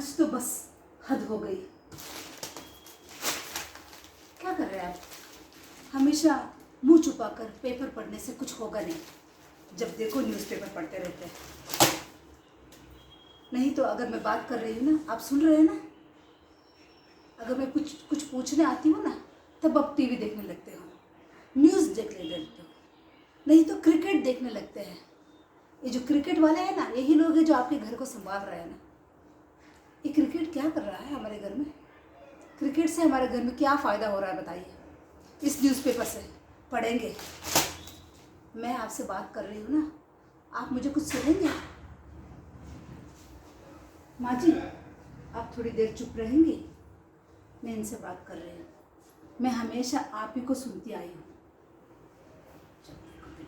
आज तो बस हद हो गई। क्या कर रहे हैं आप? हमेशा मुंह छुपाकर पेपर पढ़ने से कुछ होगा नहीं। जब देखो न्यूज़पेपर पढ़ते रहते हैं। नहीं तो अगर मैं बात कर रही हूँ ना, आप सुन रहे हैं ना, अगर मैं कुछ कुछ पूछने आती हूँ ना, तब आप टीवी देखने लगते हो, न्यूज़ देखने लगते हो, नहीं तो क्रिकेट देखने लगते हैं। ये जो क्रिकेट वाले हैं ना, यही लोग हैं जो आपके घर को संभाल रहे हैं ना। ये क्रिकेट क्या कर रहा है हमारे घर में? क्रिकेट से हमारे घर में क्या फ़ायदा हो रहा है बताइए? इस न्यूज़पेपर से पढ़ेंगे। मैं आपसे बात कर रही हूँ ना, आप मुझे कुछ सुनेंगे? माँ जी, आप थोड़ी देर चुप रहेंगी? मैं इनसे बात कर रही हूँ। मैं हमेशा आप ही को सुनती आई हूँ।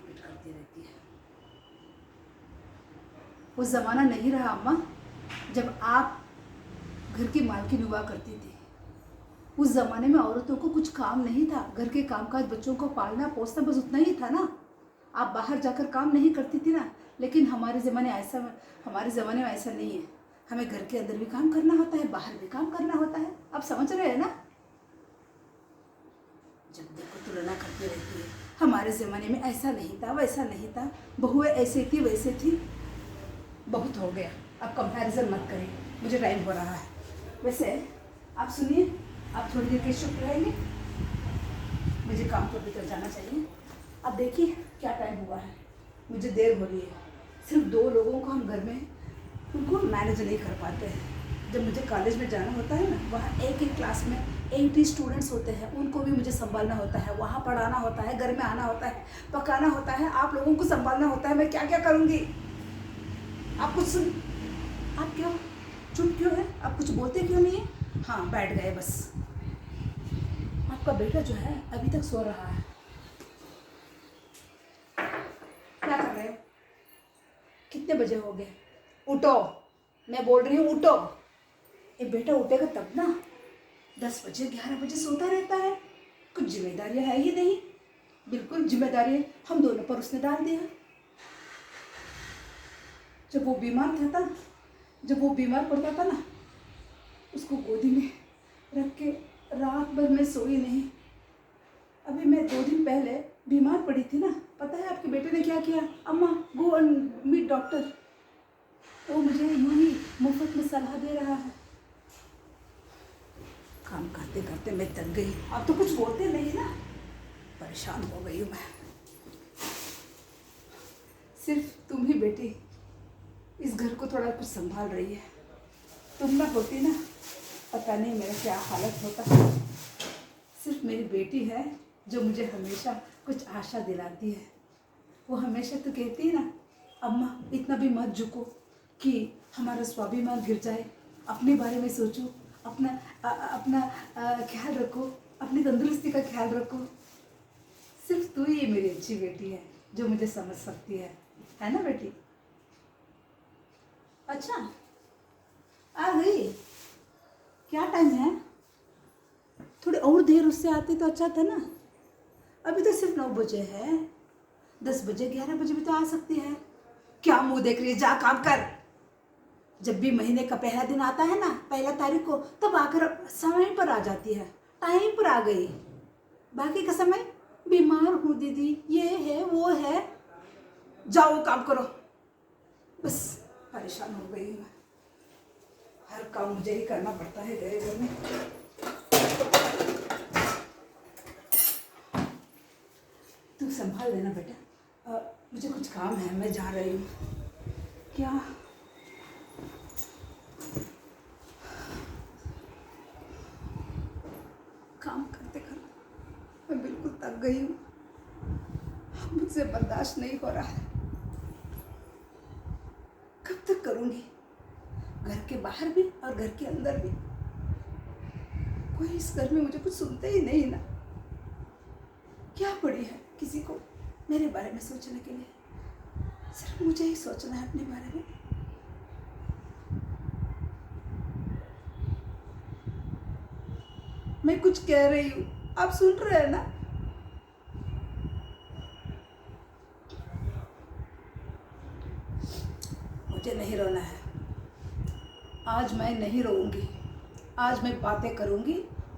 पिट करती रहती है। वो ज़माना नहीं रहा अम्मा, जब आप घर की मालकिन हुआ करती थी। उस ज़माने में औरतों को कुछ काम नहीं था, घर के कामकाज, बच्चों को पालना पोसना, बस उतना ही था ना। आप बाहर जाकर काम नहीं करती थी ना। लेकिन हमारे ज़माने में ऐसा नहीं है। हमें घर के अंदर भी काम करना होता है, बाहर भी काम करना होता है। आप समझ रहे हैं ना? जब देखो तुलना करती रहती है। हमारे ज़माने में ऐसा नहीं था, वैसा नहीं था, बहुएं ऐसी थी वैसे थी। बहुत हो गया, अब कंपैरिजन मत करिए, मुझे टाइम हो रहा है। वैसे आप सुनिए, आप थोड़ी देर के चुप रहेंगे? मुझे काम पर भीतर जाना चाहिए। अब देखिए क्या टाइम हुआ है, मुझे देर हो रही है। सिर्फ 2 लोगों को हम घर में उनको मैनेज नहीं कर पाते हैं। जब मुझे कॉलेज में जाना होता है ना, वहाँ एक एक क्लास में 80 स्टूडेंट्स होते हैं, उनको भी मुझे संभालना होता है, वहाँ पढ़ाना होता है, घर में आना होता है, पकाना होता है, आप लोगों को संभालना होता है। मैं क्या क्या करूँगी? आप कुछ सुन, आप क्यों चुप क्यों है? आप कुछ बोलते क्यों नहीं है? हाँ, बैठ गए बस। आपका बेटा जो है अभी तक सो रहा है। क्या कर रहे हो? कितने बजे हो गए? उठो, मैं बोल रही हूँ उठो। ये बेटा उठेगा तब ना। 10 बजे 11 बजे सोता रहता है। कुछ जिम्मेदारियां है ही नहीं। बिल्कुल जिम्मेदारी हम दोनों पर उसने डाल दिया। जब वो बीमार पड़ता था ना, उसको गोदी में रख के रात भर मैं सोई नहीं। अभी मैं 2 दिन पहले बीमार पड़ी थी ना, पता है आपके बेटे ने क्या किया? अम्मा गो एंड मीट डॉक्टर। वो मुझे यूं ही मुफ्त में सलाह दे रहा है। काम करते करते मैं थक गई। आप तो कुछ बोलते नहीं ना। परेशान हो गई हूँ मैं। सिर्फ तुम ही बेटी इस घर को थोड़ा कुछ संभाल रही है। तुम ना होती ना, पता नहीं मेरा क्या हालत होता। सिर्फ मेरी बेटी है जो मुझे हमेशा कुछ आशा दिलाती है। वो हमेशा तो कहती है ना, अम्मा इतना भी मत झुको कि हमारा स्वाभिमान गिर जाए। अपने बारे में सोचो, अपना ख्याल रखो, अपनी तंदुरुस्ती का ख्याल रखो। सिर्फ तू ही मेरी अच्छी बेटी है जो मुझे समझ सकती है ना बेटी? अच्छा, आ गई? क्या टाइम है? थोड़ी और देर उससे आती तो अच्छा था ना। अभी तो सिर्फ 9 बजे है। 10 बजे 11 बजे भी तो आ सकती है। क्या मुंह देख रही है? जा काम कर। जब भी महीने का पहला दिन आता है ना, 1 तारीख को, तब आकर समय पर आ जाती है। टाइम पर आ गई। बाकी का समय बीमार हूँ दीदी, ये है वो है। जाओ काम करो। बस परेशान हो गई मैं। हर काम मुझे ही करना पड़ता है घर में। तू संभाल लेना बेटा। मुझे कुछ काम है, मैं जा रही हूँ। क्या? काम करते करते मैं बिल्कुल थक गई हूँ। मुझसे बर्दाश्त नहीं हो रहा है। कब तक करूँगी? घर के बाहर भी और घर के अंदर भी। कोई इस घर में मुझे कुछ सुनते ही नहीं ना। क्या पड़ी है किसी को मेरे बारे में सोचने के लिए? सिर्फ मुझे ही सोचना है अपने बारे में। मैं कुछ कह रही हूँ, आप सुन रहे हैं ना? मुझे नहीं रोना है। आज मैं नहीं रोऊंगी, आज मैं बातें करूंगी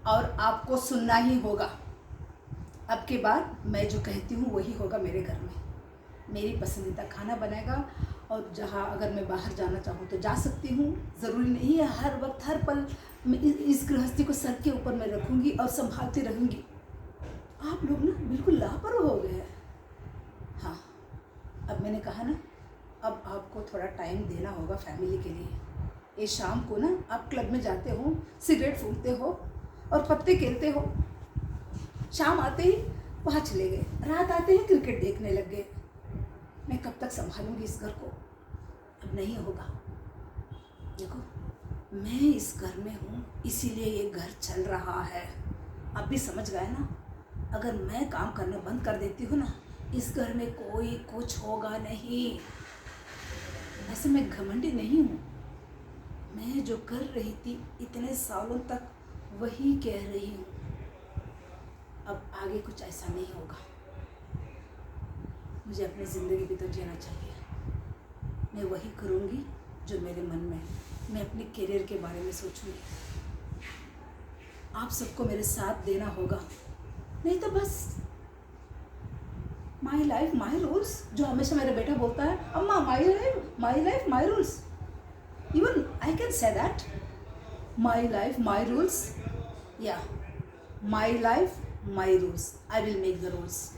और आपको सुनना ही होगा। अब के बाद मैं जो कहती हूँ वही होगा मेरे घर में। मेरी पसंदीदा खाना बनेगा और जहाँ अगर मैं बाहर जाना चाहूँ तो जा सकती हूँ। ज़रूरी नहीं है हर वक्त हर पल मैं इस गृहस्थी को सर के ऊपर मैं रखूँगी और संभालती रहूँगी। आप लोग ना बिल्कुल लापरवाह हो गए हैं। हाँ, अब मैंने कहा ना, अब आपको थोड़ा टाइम देना होगा फैमिली के लिए। ये शाम को ना आप क्लब में जाते हो, सिगरेट फूकते हो और पत्ते खेलते हो। शाम आते ही वहाँ चले गए, रात आते ही क्रिकेट देखने लग गए। मैं कब तक संभालूंगी इस घर को? अब नहीं होगा। देखो, मैं इस घर में हूँ, इसीलिए ये घर चल रहा है। आप भी समझ गए ना? अगर मैं काम करना बंद कर देती हूँ ना, इस घर में कोई कुछ होगा नहीं। ऐसे मैं घमंडी नहीं हूँ। मैं जो कर रही थी इतने सालों तक वही कह रही हूँ। अब आगे कुछ ऐसा नहीं होगा। मुझे अपनी ज़िंदगी भी तो जीना चाहिए। मैं वही करूँगी जो मेरे मन में है। मैं अपने करियर के बारे में सोचूंगी। आप सबको मेरे साथ देना होगा, नहीं तो बस माई लाइफ माई रूल्स, जो हमेशा मेरा बेटा बोलता है, अम्मा my life my rules. Even I can say that, my life my rules, या my life my rules. I will make the rules.